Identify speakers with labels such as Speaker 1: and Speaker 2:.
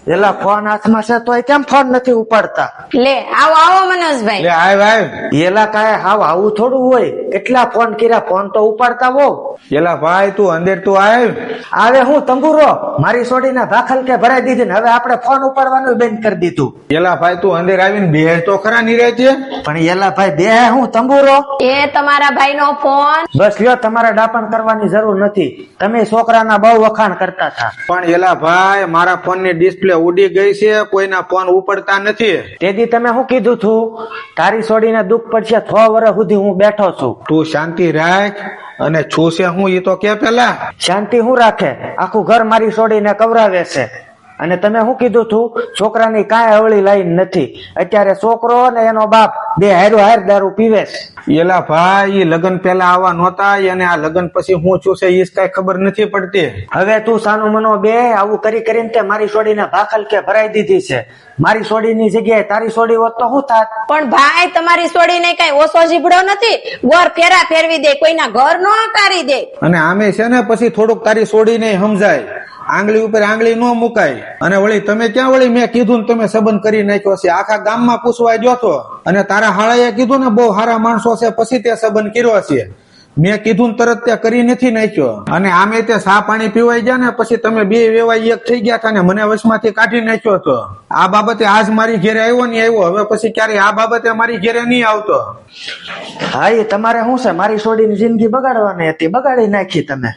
Speaker 1: એલા ફોન હાથમાં છે તોય કેમ ફોન નથી ઉપાડતા?
Speaker 2: લે આવો આવો મનોજભાઈ.
Speaker 3: લે આવ આવ.
Speaker 1: એલા કાંઈ હાવ આવું થોડું હોય, કેટલા ફોન કર્યા, ફોન તો ઉપાડતા હો.
Speaker 3: એલા ભાઈ તું અંદર તું આવ.
Speaker 1: આવે હું તંબુરો, મારી છોડીને ભાખલ કે ભરાઈ દીધી ને હવે આપણે ફોન ઉપાડવાનું બંધ કરી દીધું.
Speaker 3: એલા ભાઈ તું અંદર આવીને બેહ તો ખરા નિરાંતે.
Speaker 1: પણ એલા ભાઈ બે હું તંબુરો.
Speaker 2: એ તમારા ભાઈ નો ફોન.
Speaker 1: બસ લ્યો, તમારે ડાપણ કરવાની જરૂર નથી, તમે છોકરાના બહુ વખાણ કરતા હતા.
Speaker 3: પણ એલા ભાઈ મારા ફોન ની ડિસ્પ્લે ઉડી ગઈ છે, કોઈના ફોન ઉપડતા નથી.
Speaker 1: તેથી તમે શું કીધું તું, તારી છોડીને દુઃખ પડશે 6 વર્ષ સુધી હું બેઠો છું.
Speaker 3: તું શાંતિ રાખ અને છૂશે હું ઈ તો કે પેલા.
Speaker 1: શાંતિ હું રાખે, આખું ઘર મારી છોડીને કવરાવે છે. અને તમે શું કીધું તું, છોકરાની કાંઈ અવળી લાઈન નથી, અત્યારે છોકરો ને એનો બાપ બે હારો હાર દારૂ પીવે છે.
Speaker 3: એલા ભાઈ લગ્ન પેલા આવા નહોતા, અને આ લગ્ન પછી હું છું છે ઈ કઈ ખબર નથી પડતી.
Speaker 1: હવે તું સાનું મનો બે આવું કરી કરીને તે મારી છોડીને ભાખલ કે ભરાઈ દીધી છે. મારી છોડીની જગ્યાએ તારી છોડી હોત તો શું થાત?
Speaker 2: પણ ભાઈ તમારી છોડીને કઈ ઓછો જીભડો નથી, ગોર ફેરા ફેરવી દે, કોઈના ઘર નો આકારી દે.
Speaker 3: અને આમે છે ને પછી થોડુંક તારી છોડીને સમજાય, આંગળી ઉપર આંગળી ન મુકાય. અને વળી તમે ક્યાં વળી મેં કીધું ને તમે સંબંધ કરી નાખ્યો છે, આખા ગામમાં પૂછવા ગયો છો અને તારા હાળાએ કીધું ને બહુ સારા માણસો છે પછી તે સંબંધ કર્યો છે. મેં કીધું તરત તે કરી નથી નાખ્યો. અને આમે તે સા પાણી પીવાઈ ગયા ને પછી તમે બે વેવાઈ એક થઈ ગયા હતા ને મને વશમાંથી કાઢી નાખ્યો હતો. આ બાબતે આજ મારી ઘેરે આવ્યો ને આવ્યો, હવે પછી ક્યારે આ બાબતે મારી ઘેરે નહીં આવતો.
Speaker 1: હા, એ તમારે શું છે, મારી છોડીની જિંદગી બગાડવાની હતી, બગાડી નાખી તમે.